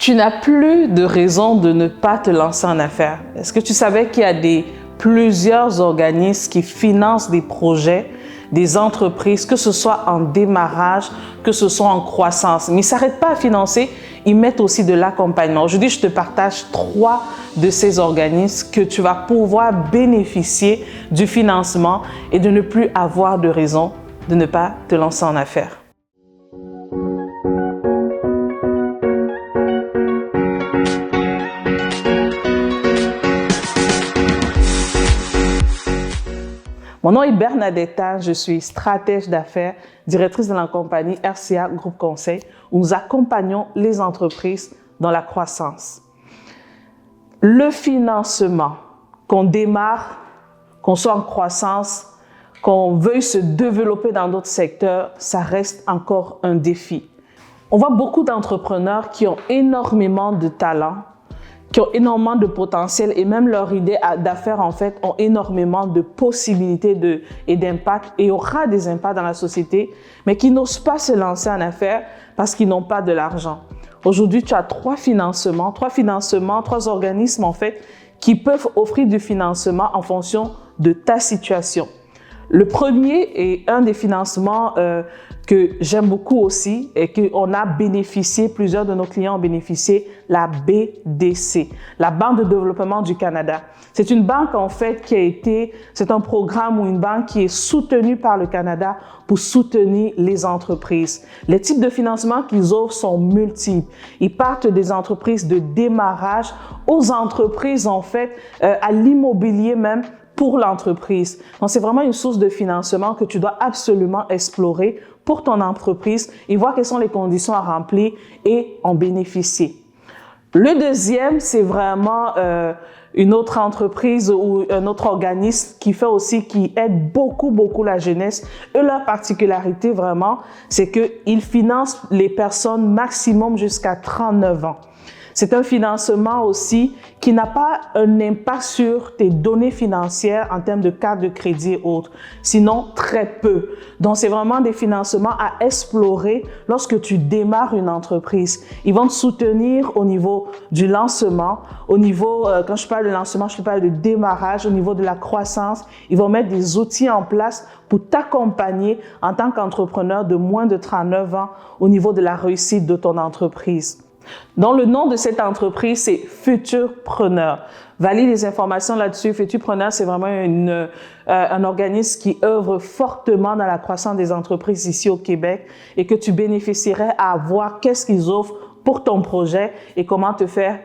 Tu n'as plus de raison de ne pas te lancer en affaires. Est-ce que tu savais qu'il y a plusieurs organismes qui financent des projets, des entreprises, que ce soit en démarrage, que ce soit en croissance. Mais ils ne s'arrêtent pas à financer, ils mettent aussi de l'accompagnement. Aujourd'hui, je te partage 3 de ces organismes que tu vas pouvoir bénéficier du financement et de ne plus avoir de raison de ne pas te lancer en affaires. Mon nom est Bernadetta, je suis stratège d'affaires, directrice de la compagnie RCA Groupe Conseil, où nous accompagnons les entreprises dans la croissance. Le financement, qu'on démarre, qu'on soit en croissance, qu'on veuille se développer dans d'autres secteurs, ça reste encore un défi. On voit beaucoup d'entrepreneurs qui ont énormément de talent, qui ont énormément de potentiel et même leurs idées d'affaires en fait ont énormément de possibilités et d'impact et aura des impacts dans la société, mais qui n'osent pas se lancer en affaires parce qu'ils n'ont pas de l'argent. Aujourd'hui, tu as 3 organismes en fait qui peuvent offrir du financement en fonction de ta situation. Le premier est un des financements que j'aime beaucoup aussi et qu'on a bénéficié, plusieurs de nos clients ont bénéficié, la BDC, la Banque de développement du Canada. C'est une banque en fait c'est un programme ou une banque qui est soutenue par le Canada pour soutenir les entreprises. Les types de financement qu'ils offrent sont multiples. Ils partent des entreprises de démarrage aux entreprises en fait, à l'immobilier même, pour l'entreprise. Donc, c'est vraiment une source de financement que tu dois absolument explorer pour ton entreprise et voir quelles sont les conditions à remplir et en bénéficier. Le deuxième, c'est vraiment une autre entreprise ou un autre organisme qui aide beaucoup la jeunesse. Eux, leur particularité vraiment, c'est qu'ils financent les personnes maximum jusqu'à 39 ans. C'est un financement aussi qui n'a pas un impact sur tes données financières en termes de carte de crédit et autres, sinon très peu. Donc, c'est vraiment des financements à explorer lorsque tu démarres une entreprise. Ils vont te soutenir au niveau du lancement, au niveau, quand je parle de lancement, je parle de démarrage, au niveau de la croissance. Ils vont mettre des outils en place pour t'accompagner en tant qu'entrepreneur de moins de 39 ans au niveau de la réussite de ton entreprise. Donc, le nom de cette entreprise, c'est Futurpreneur. Valide les informations là-dessus. Futurpreneur, c'est vraiment un organisme qui œuvre fortement dans la croissance des entreprises ici au Québec et que tu bénéficierais à voir qu'est-ce qu'ils offrent pour ton projet et comment te faire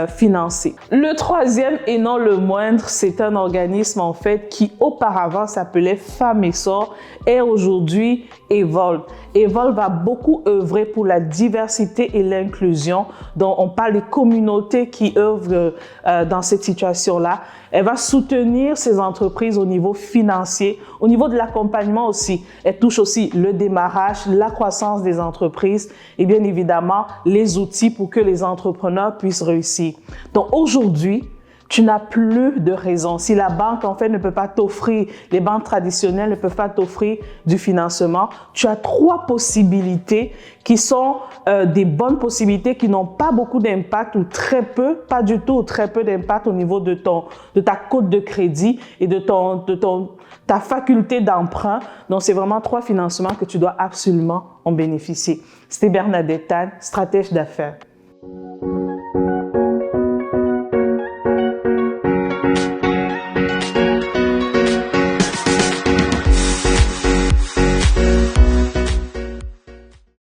financer. Le troisième et non le moindre, c'est un organisme en fait qui auparavant s'appelait Femmes Essor et aujourd'hui Evolve. Evolve va beaucoup œuvrer pour la diversité et l'inclusion. Donc on parle des communautés qui œuvrent dans cette situation-là. Elle va soutenir ces entreprises au niveau financier, au niveau de l'accompagnement aussi. Elle touche aussi le démarrage, la croissance des entreprises et bien évidemment les outils pour que les entrepreneurs puissent réussir. Donc aujourd'hui, tu n'as plus de raison. Si la banque, en fait, ne peut pas t'offrir, les banques traditionnelles ne peuvent pas t'offrir du financement, tu as 3 possibilités qui sont des bonnes possibilités qui n'ont pas beaucoup d'impact ou très peu, pas du tout ou très peu d'impact au niveau de ta cote de crédit et de ta faculté d'emprunt. Donc, c'est vraiment 3 financements que tu dois absolument en bénéficier. C'était Bernadetta, stratège d'affaires.